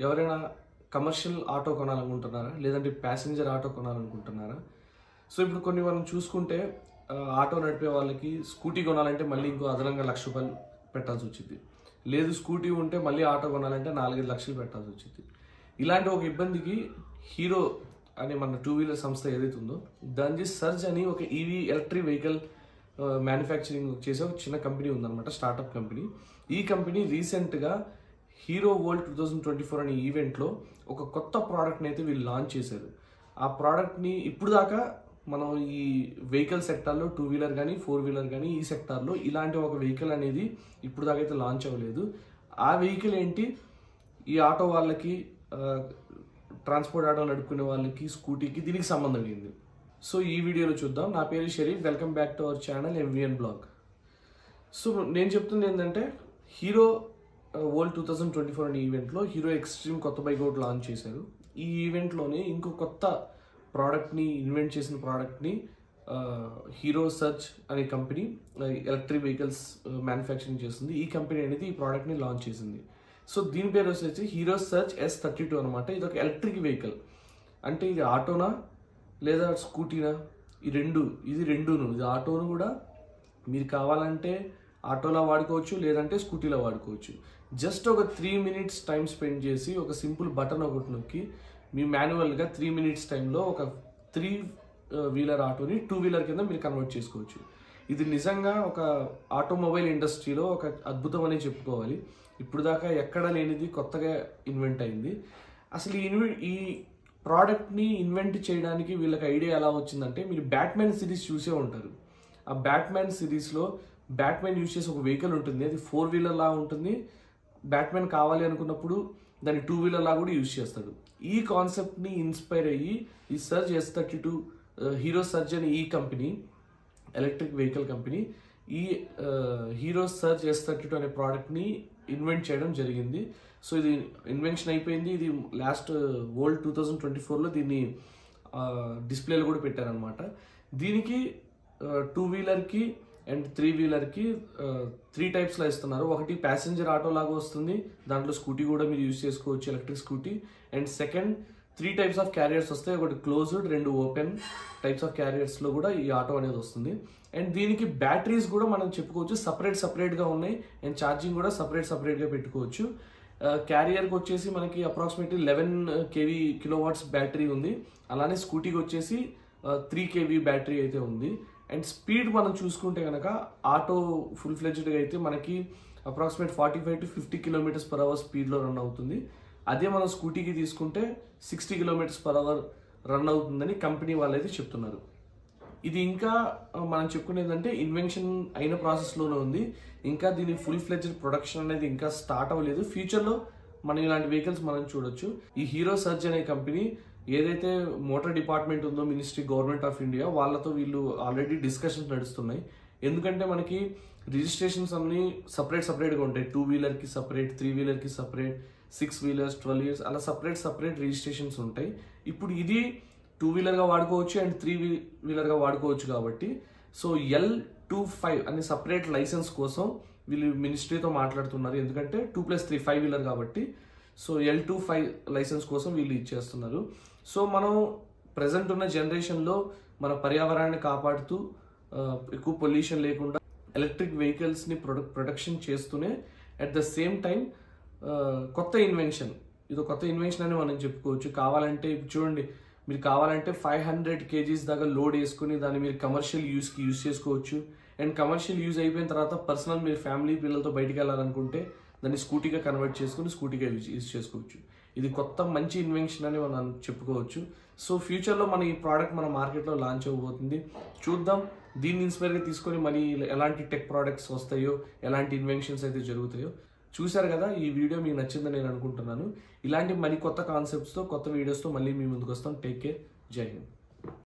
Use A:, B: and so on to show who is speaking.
A: ఎవరైనా commercial auto కొనాలనుకుంటున్నారా, లేదంటే passenger auto కొనాలనుకుంటున్నారా? So ఇప్పుడు కొన్ని మనం చూసుకుంటే ఆటో నడిపే వాళ్ళకి స్కూటీ కొనాలంటే మళ్ళీ ఇంకో అదనంగా ₹1,00,000 పెట్టాల్సి వచ్చింది. లేదు స్కూటీ ఉంటే మళ్ళీ ఆటో కొనాలంటే 4-5 లక్షలు పెట్టాల్సి వచ్చింది. ఇలాంటి ఒక ఇబ్బందికి హీరో అనే మన 2 వీలర్ సంస్థ ఏదైతే ఉందో దాని సర్జ్ అని ఒక ఈవీ ఎలక్ట్రిక్ వెహికల్ మ్యానుఫ్యాక్చరింగ్ చేసే ఒక చిన్న కంపెనీ ఉందన్నమాట, స్టార్టప్ కంపెనీ. ఈ కంపెనీ రీసెంట్గా హీరో వరల్డ్ 2024 అనే ఈవెంట్లో ఒక కొత్త ప్రోడక్ట్ని అయితే వీళ్ళు లాంచ్ చేశారు. ఆ ప్రోడక్ట్ని ఇప్పుడు దాకా మనం ఈ వెహికల్ సెక్టార్లో 2 వీలర్ కానీ 4 వీలర్ కానీ ఈ సెక్టార్లో ఇలాంటి ఒక వెహికల్ అనేది ఇప్పుడు దాకా అయితే లాంచ్ అవ్వలేదు. ఆ వెహికల్ ఏంటి, ఈ ఆటో వాళ్ళకి, ట్రాన్స్పోర్ట్ ఆటో నడుపుకునే వాళ్ళకి, స్కూటీకి దీనికి సంబంధం ఏంది? సో ఈ వీడియోలో చూద్దాం. నా పేరు Sharif, welcome back to our channel MVN blog. So నేను చెప్తుంది ఏంటంటే హీరో వరల్డ్ 2024 అనే ఈవెంట్లో హీరో ఎక్స్ట్రీమ్ కొత్త బైక్ ఒకటి లాంచ్ చేశారు. ఈ ఈవెంట్లోనే ఇంకో కొత్త ప్రోడక్ట్ని ఇన్వెంట్ చేసిన ప్రోడక్ట్ని హీరో సర్జ్ అనే కంపెనీ ఎలక్ట్రిక్ వెహికల్స్ మ్యానుఫ్యాక్చరింగ్ చేస్తుంది. ఈ కంపెనీ అనేది ఈ ప్రోడక్ట్ని లాంచ్ చేసింది. సో దీని పేరు వచ్చేసి హీరో సర్జ్ S32 అనమాట. ఇది ఒక ఎలక్ట్రిక్ వెహికల్. అంటే ఇది ఆటోనా లేదా స్కూటీనా, ఇది రెండును. ఇది ఆటోను కూడా మీరు కావాలంటే ఆటోలో వాడుకోవచ్చు, లేదంటే స్కూటీలో వాడుకోవచ్చు. జస్ట్ ఒక 3 minutes టైం స్పెండ్ చేసి ఒక సింపుల్ బటన్ ఒకటి నొక్కి మీ మాన్యువల్గా 3 minutes టైంలో ఒక 3 వీలర్ ఆటోని 2 వీలర్ కింద మీరు కన్వర్ట్ చేసుకోవచ్చు. ఇది నిజంగా ఒక ఆటోమొబైల్ ఇండస్ట్రీలో ఒక అద్భుతం అనే చెప్పుకోవాలి. ఇప్పుడు దాకా ఎక్కడ లేనిది కొత్తగా ఇన్వెంట్ అయింది. అసలు ఈ ప్రోడక్ట్ని ఇన్వెంట్ చేయడానికి వీళ్ళకి ఐడియా ఎలా వచ్చిందంటే, మీరు బ్యాట్మ్యాన్ సిరీస్ చూసే ఉంటారు. ఆ బ్యాట్మ్యాన్ సిరీస్లో బ్యాట్మ్యాన్ యూజ్ చేసే ఒక వెహికల్ ఉంటుంది, అది 4 వీలర్ లా ఉంటుంది. బ్యాట్మ్యాన్ కావాలి అనుకున్నప్పుడు దాన్ని 2 వీలర్ లా కూడా యూజ్ చేస్తాడు. ఈ కాన్సెప్ట్ని ఇన్స్పైర్ అయ్యి ఈ సర్జ్ S32 హీరో సర్జ్ అని ఈ కంపెనీ ఎలక్ట్రిక్ వెహికల్ కంపెనీ ఈ హీరో సర్జ్ S32 అనే ప్రోడక్ట్ని ఇన్వెంట్ చేయడం జరిగింది. సో ఇది ఇన్వెన్షన్ అయిపోయింది. ఇది లాస్ట్ వరల్డ్ 2024లో దీన్ని డిస్ప్లేలో కూడా పెట్టారనమాట. దీనికి 2 వీలర్కి అండ్ 3 వీలర్కి 3 టైప్స్లో ఇస్తున్నారు. ఒకటి ప్యాసింజర్ ఆటో లాగా వస్తుంది, దాంట్లో స్కూటీ కూడా మీరు యూజ్ చేసుకోవచ్చు, electric scooty. And second 3 types of carriers వస్తాయి, ఒకటి క్లోజ్డ్, 2 ఓపెన్ టైప్స్ ఆఫ్ క్యారియర్స్లో కూడా ఈ ఆటో అనేది వస్తుంది. అండ్ దీనికి బ్యాటరీస్ కూడా మనం చెప్పుకోవచ్చు సపరేట్గా ఉన్నాయి, అండ్ ఛార్జింగ్ కూడా సపరేట్గా పెట్టుకోవచ్చు. క్యారియర్కి వచ్చేసి మనకి అప్రాక్సిమేట్లీ 11 kW బ్యాటరీ ఉంది. అలానే స్కూటీకి వచ్చేసి 3 kV బ్యాటరీ అయితే ఉంది. అండ్ స్పీడ్ మనం చూసుకుంటే కనుక ఆటో ఫుల్ ఫ్లెడ్జ్డ్గా అయితే మనకి అప్రాక్సిమేట్ 45 to 50 km/h స్పీడ్లో రన్ అవుతుంది. అదే మనం స్కూటీకి తీసుకుంటే 60 km/h రన్ అవుతుందని కంపెనీ వాళ్ళు అయితే చెప్తున్నారు. ఇది ఇంకా మనం చెప్పుకునేదంటే ఇన్వెన్షన్ అయిన ప్రాసెస్లోనే ఉంది. ఇంకా దీని ఫుల్ ఫ్లెడ్జ్డ్ ప్రొడక్షన్ అనేది ఇంకా స్టార్ట్ అవ్వలేదు. ఫ్యూచర్లో మనం ఇలాంటి వెహికల్స్ మనం చూడొచ్చు. ఈ హీరో సర్జ్ అనే కంపెనీ ఏదైతే మోటార్ డిపార్ట్మెంట్ ఉందో మినిస్ట్రీ గవర్నమెంట్ ఆఫ్ ఇండియా వాళ్ళతో వీళ్ళు ఆల్రెడీ డిస్కషన్స్ నడుస్తున్నాయి. ఎందుకంటే మనకి రిజిస్ట్రేషన్స్ అన్ని సపరేట్గా ఉంటాయి. 2 వీలర్కి సపరేట్, 3 వీలర్కి సపరేట్, 6 వీలర్స్, 12 ఇయర్స్ అలా సపరేట్ రిజిస్ట్రేషన్స్ ఉంటాయి. ఇప్పుడు ఇది 2 వీలర్గా వాడుకోవచ్చు అండ్ 3 వీలర్గా వాడుకోవచ్చు కాబట్టి సో L25 అనే సపరేట్ లైసెన్స్ కోసం వీళ్ళు మినిస్ట్రీతో మాట్లాడుతున్నారు. ఎందుకంటే 2+3 5 వీలర్ కాబట్టి సో L25 లైసెన్స్ కోసం వీళ్ళు ఇచ్చేస్తున్నారు. సో మనం ప్రజెంట్ ఉన్న జనరేషన్లో మన పర్యావరణాన్ని కాపాడుతూ ఎక్కువ పొల్యూషన్ లేకుండా ఎలక్ట్రిక్ వెహికల్స్ని ప్రొడక్షన్ చేస్తూనే అట్ ద సేమ్ టైం కొత్త ఇన్వెన్షన్ అని మనం చెప్పుకోవచ్చు. కావాలంటే చూడండి, మీరు కావాలంటే 500 kgs దాకా లోడ్ వేసుకుని దాన్ని మీరు కమర్షియల్ యూస్కి యూజ్ చేసుకోవచ్చు. అండ్ కమర్షియల్ యూజ్ అయిపోయిన తర్వాత పర్సనల్ మీరు ఫ్యామిలీ పిల్లలతో బయటికి వెళ్ళాలనుకుంటే దాన్ని స్కూటీగా కన్వర్ట్ చేసుకుని స్కూటీగా యూజ్ చేసుకోవచ్చు. ఇది కొత్త మంచి ఇన్వెన్షన్ అని మనం చెప్పుకోవచ్చు. సో ఫ్యూచర్లో మన ఈ ప్రోడక్ట్ మన మార్కెట్లో లాంచ్ అవ్వబోతుంది. చూద్దాం దీన్ని ఇన్స్పైర్గా తీసుకొని మళ్ళీ ఎలాంటి టెక్ ప్రోడక్ట్స్ వస్తాయో, ఎలాంటి ఇన్వెన్షన్స్ అయితే జరుగుతాయో. చూశారు కదా, ఈ వీడియో మీకు నచ్చిందని నేను అనుకుంటున్నాను. ఇలాంటి మరి కొత్త కాన్సెప్ట్స్తో కొత్త వీడియోస్తో మళ్ళీ మీ ముందుకు వస్తాం. టేక్ కేర్, జై హింద్.